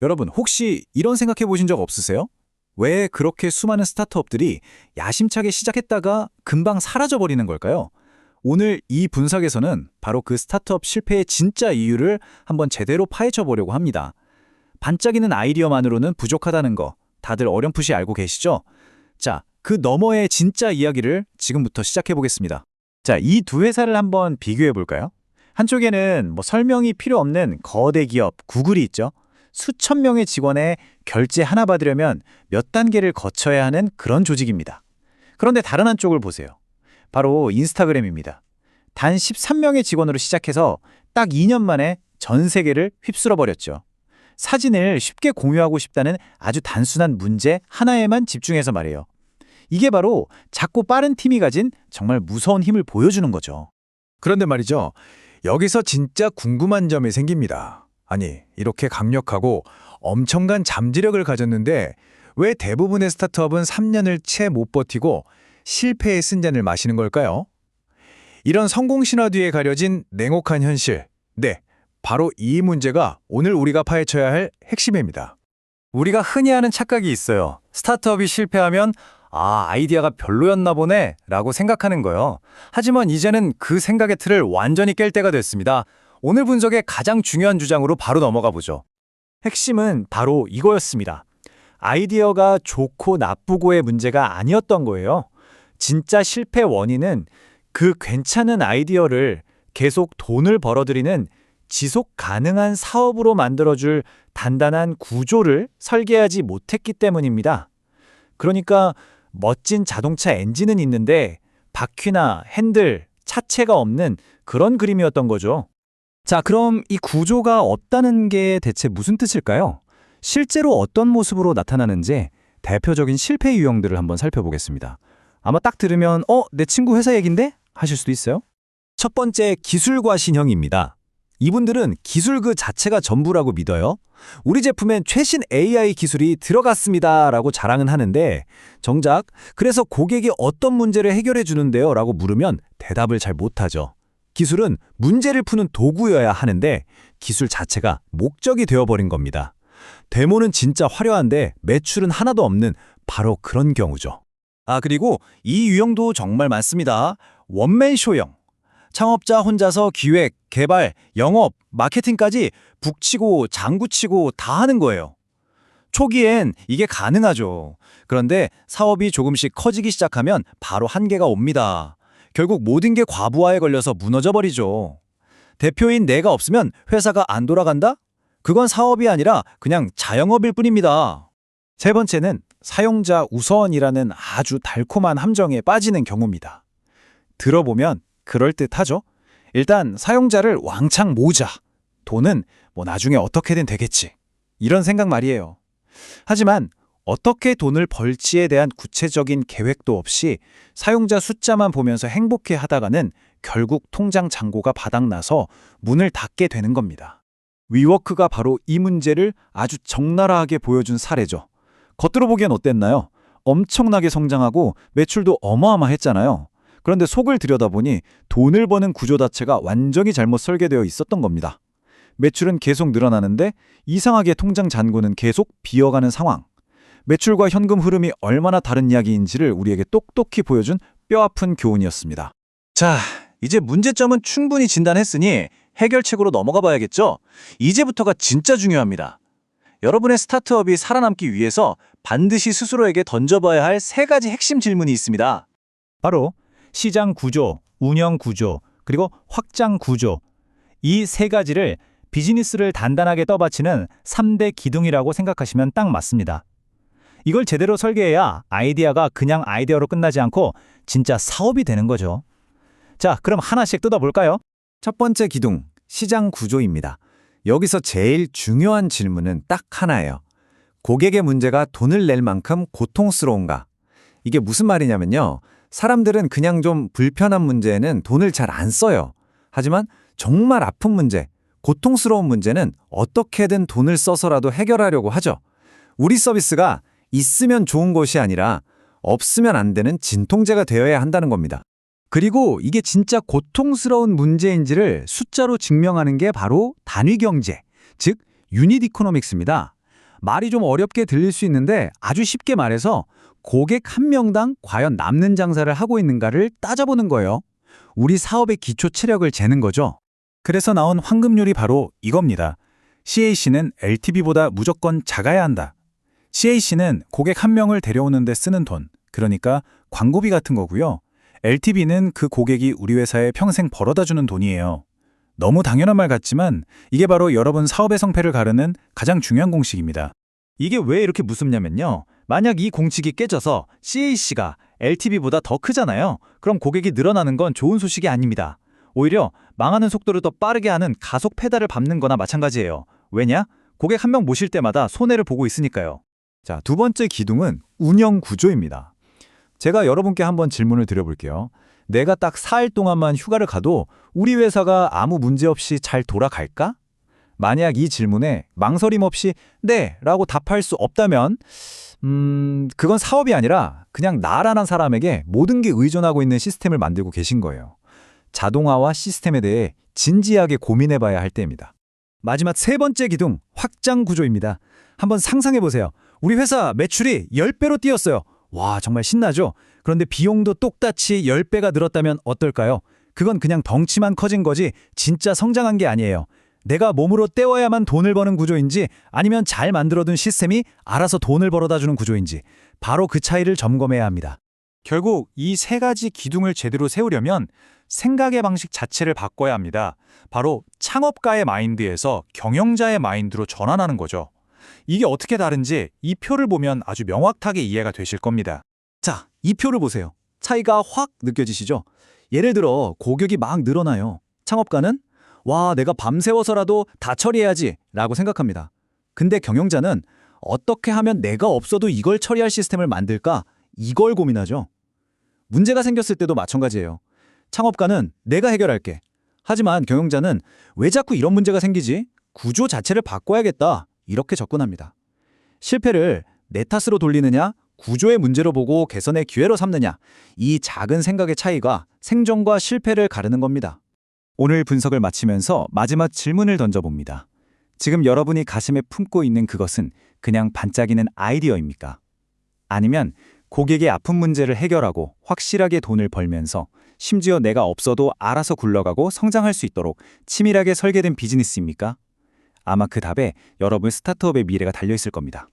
여러분, 혹시 이런 생각해 보신 적 없으세요? 왜 그렇게 수많은 스타트업들이 야심차게 시작했다가 금방 사라져 버리는 걸까요? 오늘 이 분석에서는 바로 그 스타트업 실패의 진짜 이유를 한번 제대로 파헤쳐 보려고 합니다. 반짝이는 아이디어만으로는 부족하다는 거 다들 어렴풋이 알고 계시죠? 자, 그 너머의 진짜 이야기를 지금부터 시작해 보겠습니다. 자, 이 두 회사를 한번 비교해 볼까요? 한쪽에는 설명이 필요 없는 거대 기업 구글이 있죠. 수천 명의 직원의 결제 하나 받으려면 몇 단계를 거쳐야 하는 그런 조직입니다. 그런데 다른 한쪽을 보세요. 바로 인스타그램입니다. 단 13명의 직원으로 시작해서 딱 2년 만에 전 세계를 휩쓸어 버렸죠. 사진을 쉽게 공유하고 싶다는 아주 단순한 문제 하나에만 집중해서 말이에요. 이게 바로 작고 빠른 팀이 가진 정말 무서운 힘을 보여주는 거죠. 그런데 말이죠. 여기서 진짜 궁금한 점이 생깁니다. 아니, 이렇게 강력하고 엄청난 잠재력을 가졌는데 왜 대부분의 스타트업은 3년을 채 못 버티고 실패의 쓴잔을 마시는 걸까요? 이런 성공 신화 뒤에 가려진 냉혹한 현실. 네, 바로 이 문제가 오늘 우리가 파헤쳐야 할 핵심입니다. 우리가 흔히 하는 착각이 있어요. 스타트업이 실패하면 아이디어가 별로였나 보네 라고 생각하는 거요. 하지만 이제는 그 생각의 틀을 완전히 깰 때가 됐습니다. 오늘 분석의 가장 중요한 주장으로 바로 넘어가 보죠. 핵심은 바로 이거였습니다. 아이디어가 좋고 나쁘고의 문제가 아니었던 거예요. 진짜 실패 원인은 그 괜찮은 아이디어를 계속 돈을 벌어들이는 지속 가능한 사업으로 만들어줄 단단한 구조를 설계하지 못했기 때문입니다. 그러니까 멋진 자동차 엔진은 있는데 바퀴나 핸들, 차체가 없는 그런 그림이었던 거죠. 자, 그럼 이 구조가 없다는 게 대체 무슨 뜻일까요? 실제로 어떤 모습으로 나타나는지 대표적인 실패 유형들을 한번 살펴보겠습니다. 아마 딱 들으면 내 친구 회사 얘긴데? 하실 수도 있어요. 첫 번째, 기술과신형입니다. 이분들은 기술 그 자체가 전부라고 믿어요. 우리 제품엔 최신 AI 기술이 들어갔습니다 라고 자랑은 하는데 정작 그래서 고객이 어떤 문제를 해결해 주는데요 라고 물으면 대답을 잘 못하죠. 기술은 문제를 푸는 도구여야 하는데 기술 자체가 목적이 되어버린 겁니다. 데모는 진짜 화려한데 매출은 하나도 없는 바로 그런 경우죠. 그리고 이 유형도 정말 많습니다. 원맨쇼형. 창업자 혼자서 기획, 개발, 영업, 마케팅까지 북치고 장구치고 다 하는 거예요. 초기엔 이게 가능하죠. 그런데 사업이 조금씩 커지기 시작하면 바로 한계가 옵니다. 결국 모든 게 과부하에 걸려서 무너져 버리죠. 대표인 내가 없으면 회사가 안 돌아간다? 그건 사업이 아니라 그냥 자영업일 뿐입니다. 세 번째는 사용자 우선이라는 아주 달콤한 함정에 빠지는 경우입니다. 들어보면 그럴듯하죠? 일단 사용자를 왕창 모으자. 돈은 나중에 어떻게든 되겠지. 이런 생각 말이에요. 하지만 어떻게 돈을 벌지에 대한 구체적인 계획도 없이 사용자 숫자만 보면서 행복해 하다가는 결국 통장 잔고가 바닥나서 문을 닫게 되는 겁니다. 위워크가 바로 이 문제를 아주 적나라하게 보여준 사례죠. 겉으로 보기엔 어땠나요? 엄청나게 성장하고 매출도 어마어마했잖아요. 그런데 속을 들여다보니 돈을 버는 구조 자체가 완전히 잘못 설계되어 있었던 겁니다. 매출은 계속 늘어나는데 이상하게 통장 잔고는 계속 비어가는 상황. 매출과 현금 흐름이 얼마나 다른 이야기인지를 우리에게 똑똑히 보여준 뼈아픈 교훈이었습니다. 자, 이제 문제점은 충분히 진단했으니 해결책으로 넘어가 봐야겠죠? 이제부터가 진짜 중요합니다. 여러분의 스타트업이 살아남기 위해서 반드시 스스로에게 던져봐야 할 세 가지 핵심 질문이 있습니다. 바로 시장 구조, 운영 구조, 그리고 확장 구조. 이 세 가지를 비즈니스를 단단하게 떠받치는 3대 기둥이라고 생각하시면 딱 맞습니다. 이걸 제대로 설계해야 아이디어가 그냥 아이디어로 끝나지 않고 진짜 사업이 되는 거죠. 자, 그럼 하나씩 뜯어볼까요? 첫 번째 기둥, 시장 구조입니다. 여기서 제일 중요한 질문은 딱 하나예요. 고객의 문제가 돈을 낼 만큼 고통스러운가? 이게 무슨 말이냐면요. 사람들은 그냥 좀 불편한 문제에는 돈을 잘 안 써요. 하지만 정말 아픈 문제, 고통스러운 문제는 어떻게든 돈을 써서라도 해결하려고 하죠. 우리 서비스가 있으면 좋은 것이 아니라 없으면 안 되는 진통제가 되어야 한다는 겁니다. 그리고 이게 진짜 고통스러운 문제인지를 숫자로 증명하는 게 바로 단위 경제, 즉 유닛 이코노믹스입니다. 말이 좀 어렵게 들릴 수 있는데 아주 쉽게 말해서 고객 한 명당 과연 남는 장사를 하고 있는가를 따져보는 거예요. 우리 사업의 기초 체력을 재는 거죠. 그래서 나온 황금률이 바로 이겁니다. CAC는 LTV보다 무조건 작아야 한다. CAC는 고객 한 명을 데려오는 데 쓰는 돈, 그러니까 광고비 같은 거고요. LTV는 그 고객이 우리 회사에 평생 벌어다 주는 돈이에요. 너무 당연한 말 같지만 이게 바로 여러분 사업의 성패를 가르는 가장 중요한 공식입니다. 이게 왜 이렇게 무섭냐면요. 만약 이 공식이 깨져서 CAC가 LTV보다 더 크잖아요. 그럼 고객이 늘어나는 건 좋은 소식이 아닙니다. 오히려 망하는 속도를 더 빠르게 하는 가속 페달을 밟는 거나 마찬가지예요. 왜냐? 고객 한 명 모실 때마다 손해를 보고 있으니까요. 자, 두 번째 기둥은 운영 구조입니다. 제가 여러분께 한번 질문을 드려볼게요. 내가 딱 4일 동안만 휴가를 가도 우리 회사가 아무 문제 없이 잘 돌아갈까? 만약 이 질문에 망설임 없이 네 라고 답할 수 없다면 그건 사업이 아니라 그냥 나라는 사람에게 모든 게 의존하고 있는 시스템을 만들고 계신 거예요. 자동화와 시스템에 대해 진지하게 고민해봐야 할 때입니다. 마지막 세 번째 기둥, 확장 구조입니다. 한번 상상해보세요. 우리 회사 매출이 10배로 뛰었어요. 와, 정말 신나죠? 그런데 비용도 똑같이 10배가 늘었다면 어떨까요? 그건 그냥 덩치만 커진 거지 진짜 성장한 게 아니에요. 내가 몸으로 때워야만 돈을 버는 구조인지 아니면 잘 만들어둔 시스템이 알아서 돈을 벌어다 주는 구조인지 바로 그 차이를 점검해야 합니다. 결국 이 세 가지 기둥을 제대로 세우려면 생각의 방식 자체를 바꿔야 합니다. 바로 창업가의 마인드에서 경영자의 마인드로 전환하는 거죠. 이게 어떻게 다른지 이 표를 보면 아주 명확하게 이해가 되실 겁니다. 자, 이 표를 보세요. 차이가 확 느껴지시죠? 예를 들어 고객이 막 늘어나요. 창업가는 와, 내가 밤새워서라도 다 처리해야지 라고 생각합니다. 근데 경영자는 어떻게 하면 내가 없어도 이걸 처리할 시스템을 만들까? 이걸 고민하죠. 문제가 생겼을 때도 마찬가지예요. 창업가는 내가 해결할게. 하지만 경영자는 왜 자꾸 이런 문제가 생기지? 구조 자체를 바꿔야겠다. 이렇게 접근합니다. 실패를 내 탓으로 돌리느냐, 구조의 문제로 보고 개선의 기회로 삼느냐, 이 작은 생각의 차이가 생존과 실패를 가르는 겁니다. 오늘 분석을 마치면서 마지막 질문을 던져봅니다. 지금 여러분이 가슴에 품고 있는 그것은 그냥 반짝이는 아이디어입니까? 아니면 고객의 아픈 문제를 해결하고 확실하게 돈을 벌면서 심지어 내가 없어도 알아서 굴러가고 성장할 수 있도록 치밀하게 설계된 비즈니스입니까? 아마 그 답에 여러분 스타트업의 미래가 달려있을 겁니다.